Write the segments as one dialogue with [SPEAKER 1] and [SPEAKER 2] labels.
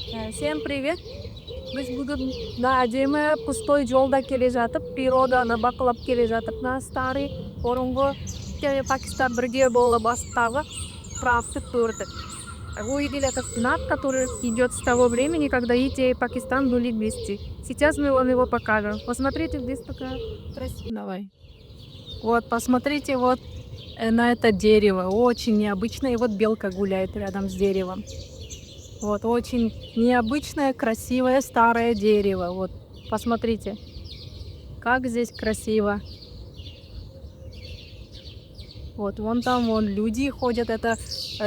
[SPEAKER 1] Всем привет! Біз бүгін мына әдемі пустой жолда келе жатып, природаны бақылап келе жатып, старый бұрынғы Пакистан бірге болы бастағы храмды көрдік. Увидели этот знак, который идет с того времени, когда Индия и Пакистан были вместе. Сейчас мы вам его покажем. Посмотрите, здесь такая красивая. Давай. Вот, посмотрите вот на это дерево. Очень необычно. И вот белка гуляет рядом с деревом. Вот, очень необычное, красивое старое дерево. Вот, посмотрите, как здесь красиво. Вот, вон там вон люди ходят, это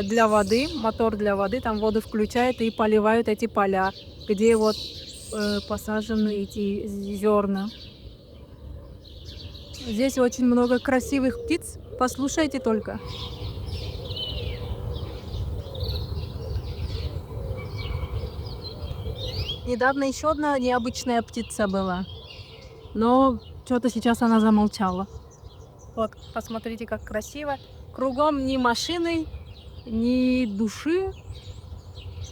[SPEAKER 1] для воды, мотор для воды, там воду включают и поливают эти поля, где вот посажены эти зерна. Здесь очень много красивых птиц, послушайте только. Недавно еще одна необычная птица была, но что-то сейчас она замолчала. Вот, посмотрите, как красиво. Кругом ни машины, ни души,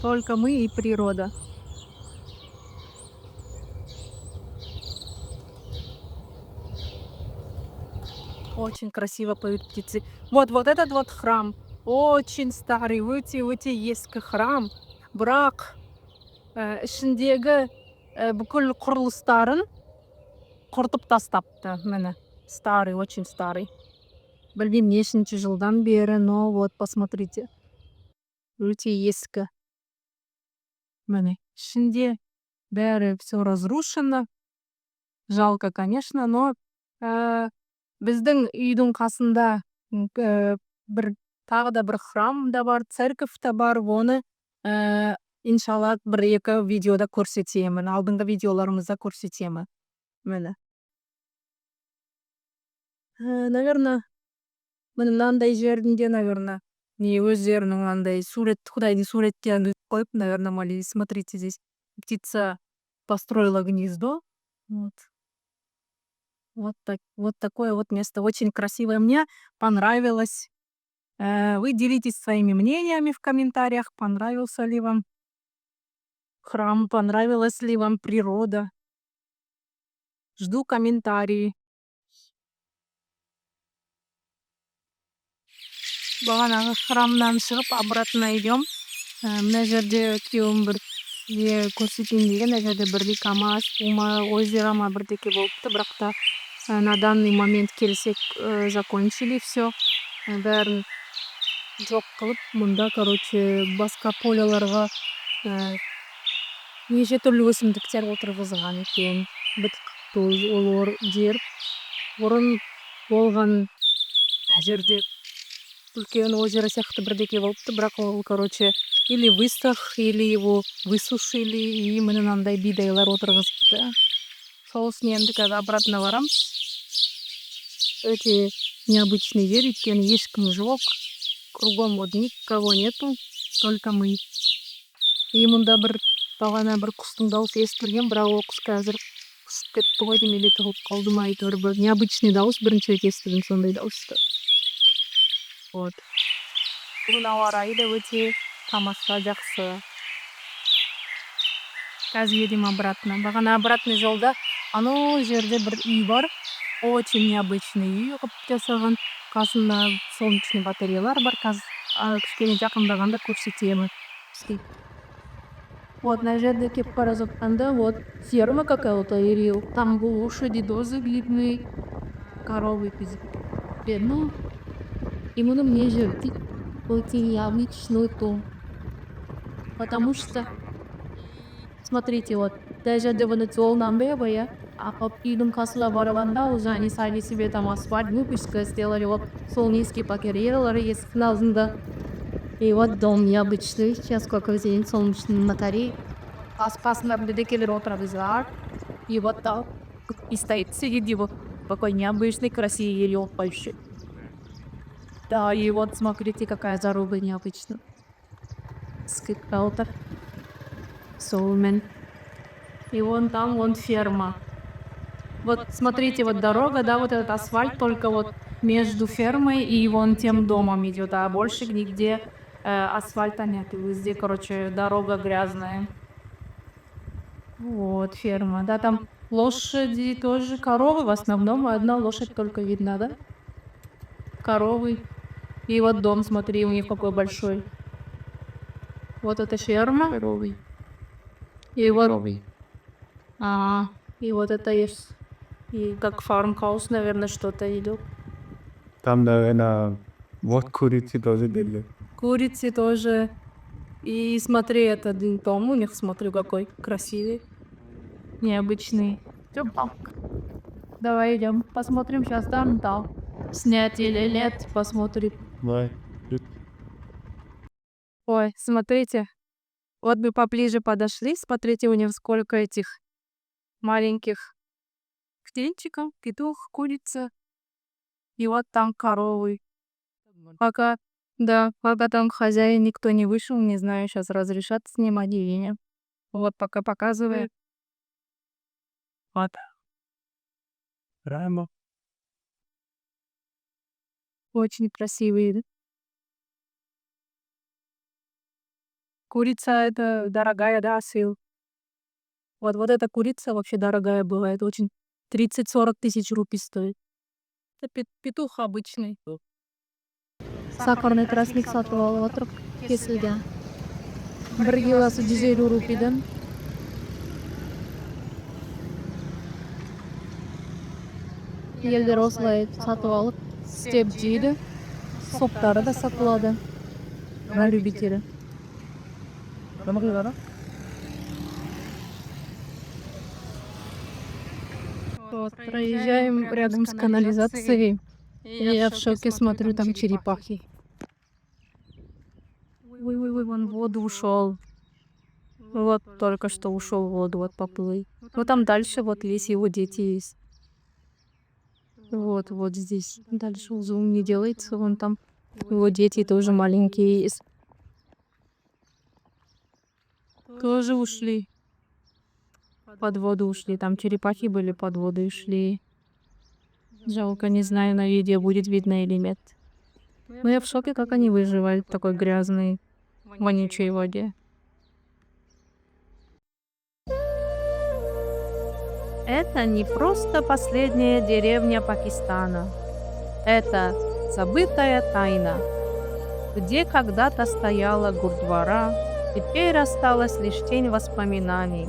[SPEAKER 1] только мы и природа. Очень красиво поют птицы. Вот этот вот храм, очень старый, өте ескі храм. Бірақ ішіндегі бүкіл құрылыстарын құртып тастапты. Міне, старый, очень старый. Білмеймін нешінші жылдан бері, но вот посмотрите. Өте ескі. Міне, ішінде бәрі все разрушено. Жалко, конечно, но біздің үйдің қасында тағы да бір храм да бар, церковь та бар. Оны иншалла бір-екі видеода көрсетемін. Алдыңғы видеоларымызда көрсетемін. Міне. Наверное, мынандай жерінде, наверное, не өздерінің андай сурет, Құдайдың суреттерін қойып, наверное, молились. Смотрите, здесь птица построила гнездо. Вот такое вот место, очень красивое. Мне понравилось. Вы делитесь своими мнениями в комментариях, понравился ли вам храм, понравилась ли вам природа. Жду комментарии. Бағанағы храмнан шығып, обратно идем. Мына жерде күйеуім бір көрсетейін деген, мына жерде бірде КамАЗ, озеро ма бірдеке болыпты, бірақ та на данный момент келсек закончили все. Бәрін жоқ қылып, мұнда, басқа поляларға неше түрлі өсімдіктер отырғызған екен. Ол жер бұрын болған жерде үлкен озеро сияқты бірдеке болыпты, бірақ ол, или высох, или его высушили, и мынандай бидайлар отырғызыпты. Сосын енді қазір обратно барам. Өте необычный жер, өйткені ешкім жоқ. Кругом вот никого нету, только мы. И мұнда бағана бір құстың дауысы естілген, бірақ ол құс қазір ұшып кетті ғой деймін, или тығылып қалды ма, әйтеуір бір необычный дауыс, бірінші рет естідім сондай дауысты. Вот. Бүгін ауа райы да өте тамаша, жақсы. Қазір едем обратно. Бағана обратный жолда анау жерде бір үй бар. Очень необычный үй қылып жасаған. Қасында солнечный батареялар бар. Қазір кішкене жақындағанда көрсетемін. Вот на жерде кеп бара жатқанда, вот ферма какая-то, или там лошади дозы видны, коровы ну, именно мне же очень необычный дом. Потому что, смотрите, вот даже довольно жолдан бері, а үйдің қасына барғанда уже они сами себе там асфальт выпуска сделали, вот солнечные батареялары есіктің алдында. И вот дом необычный, сейчас сколько день солнечный батарей. Қасында бірдекелер отырғызар. И вот так и стоит, сидит его такой необычный, красивый елёк большой. Да, и вот смотрите, какая заруба необычная. Скипаутер. Солмен. И вон там, вон ферма. Вот смотрите, вот дорога, да, вот этот асфальт только вот между фермой и вон тем домом идет, а больше нигде асфальта нет. И везде, дорога грязная. Вот ферма, да, там лошади тоже, коровы в основном, одна лошадь только видна, да? Коровы. И вот дом, смотри, у них какой большой. Вот это ферма.
[SPEAKER 2] Коровий.
[SPEAKER 1] И вот,
[SPEAKER 2] Коровий.
[SPEAKER 1] и вот это есть. И как фармхаус, наверное, что-то идет.
[SPEAKER 2] Там, наверное, вот курицы тоже были.
[SPEAKER 1] Курицы тоже. И смотри, этот дом у них, смотрю, какой красивый. Необычный. Давай идем, посмотрим сейчас там, снять или нет, посмотрим.
[SPEAKER 2] Давай.
[SPEAKER 1] Ой, смотрите, вот мы поближе подошли, смотрите, у них сколько этих маленьких птенчиков, петух, курица. И вот там коровы. Пока, да, пока там хозяин никто не вышел, не знаю, сейчас разрешат снимать или нет. Вот пока показывает. Вот.
[SPEAKER 2] Прямо.
[SPEAKER 1] Очень красивые. Да? Курица это дорогая, да, сыл. Вот эта курица вообще дорогая бывает, очень 30-40 тысяч рупий стоит. Это петух обычный. Сахарный тростник сатывал ватрок кесілді. Бір килосы 150 рупийден. Елдер осылай сатып алып, істеп жейді. Соптары да сатылады. На любителя. Вот, проезжаем рядом с канализацией. И я в шоке смотрю, там черепахи. Ой, вон в воду ушел. Вот только что ушел в воду, вот поплыл. Ну там дальше вот есть его дети есть. Вот здесь. Дальше зум не делается, вон там его дети тоже маленькие есть. Тоже ушли. Под воду ушли. Там черепахи были, под воду ушли. Жалко, не знаю, на видео будет видно или нет. Но я в шоке, как они выживают в такой грязной, вонючей воде. Это не просто последняя деревня Пакистана. Это забытая тайна. Где когда-то стояла гурдвара, теперь осталась лишь тень воспоминаний.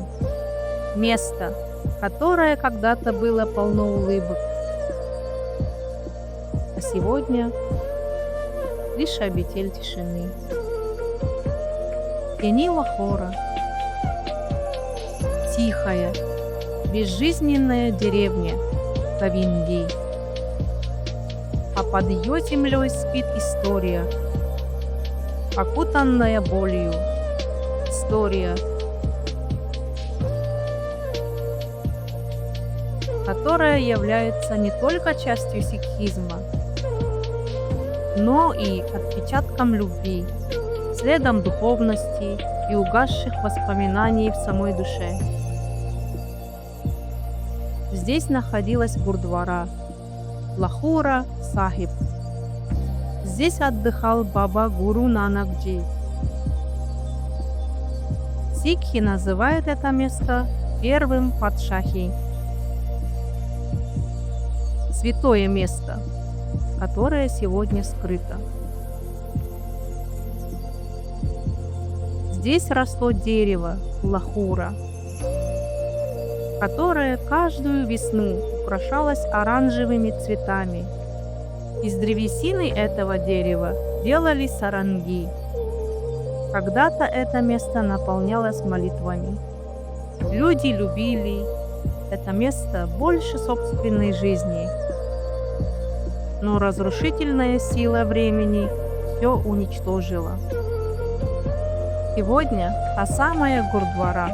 [SPEAKER 1] Место, которое когда-то было полно улыбок. А сегодня лишь обитель тишины. Тени Лахора. Тихая, безжизненная деревня Кавинди. А под ее землей спит история, окутанная болью. История, которая является не только частью сикхизма, но и отпечатком любви, следом духовности и угасших воспоминаний в самой душе. Здесь находилась гурдвара Лахора Сахиб. Здесь отдыхал Баба Гуру Нанакджи. Сикхи называют это место первым Падшахи. Святое место, которое сегодня скрыто. Здесь росло дерево Лахура, которое каждую весну украшалось оранжевыми цветами. Из древесины этого дерева делали саранги. Когда-то это место наполнялось молитвами. Люди любили это место больше собственной жизни. Но разрушительная сила времени все уничтожила. Сегодня та самая гурдвара,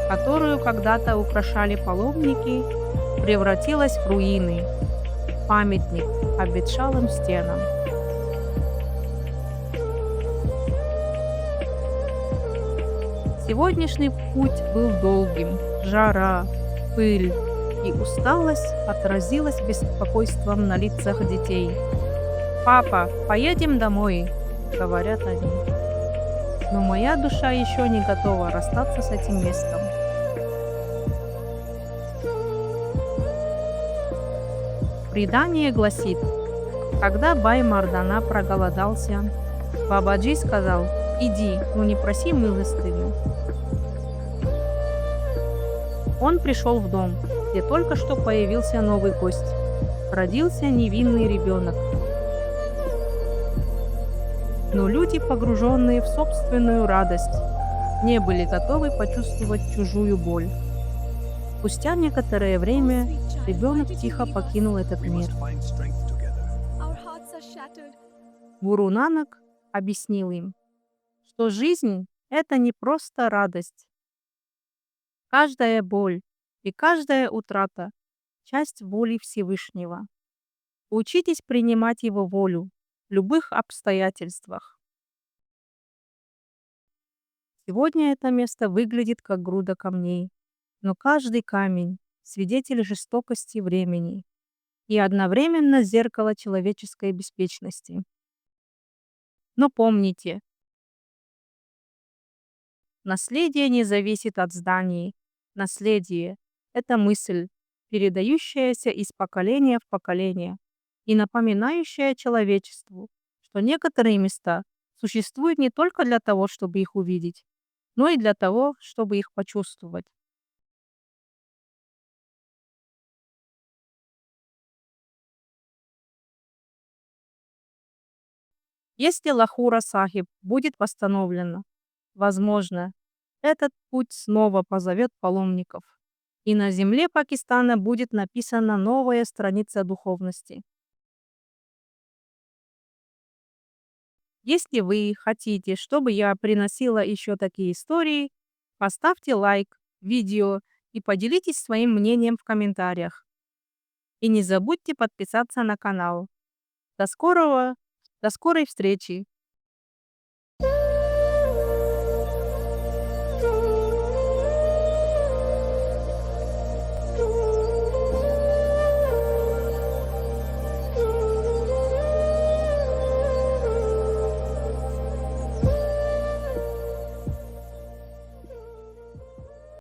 [SPEAKER 1] которую когда-то украшали паломники, превратилась в руины, памятник обветшалым стенам. Сегодняшний путь был долгим. Жара, пыль и усталость отразилась беспокойством на лицах детей. «Папа, поедем домой», — говорят они.
[SPEAKER 3] но моя душа еще не готова расстаться с этим местом. Предание гласит, когда Бай Мардана проголодался, Бабаджи сказал: «Иди, но не проси милостыню». Он пришел в дом, где только что появился новый гость. Родился невинный ребенок. Но люди, погруженные в собственную радость, не были готовы почувствовать чужую боль. Спустя некоторое время ребенок тихо покинул этот мир. Гуру Нанак объяснил им, что жизнь – это не просто радость. Каждая боль и каждая утрата – часть воли Всевышнего. Учитесь принимать его волю в любых обстоятельствах. Сегодня это место выглядит как груда камней, но каждый камень – свидетель жестокости времени и одновременно зеркало человеческой беспечности. Но помните, наследие не зависит от зданий. Наследие – это мысль, передающаяся из поколения в поколение и напоминающая человечеству, что некоторые места существуют не только для того, чтобы их увидеть, но и для того, чтобы их почувствовать. Если Лахура Сахиб будет восстановлена, возможно, этот путь снова позовет паломников, и на земле Пакистана будет написана новая страница духовности. Если вы хотите, чтобы я приносила еще такие истории, поставьте лайк видео и поделитесь своим мнением в комментариях. И не забудьте подписаться на канал. До скорой встречи!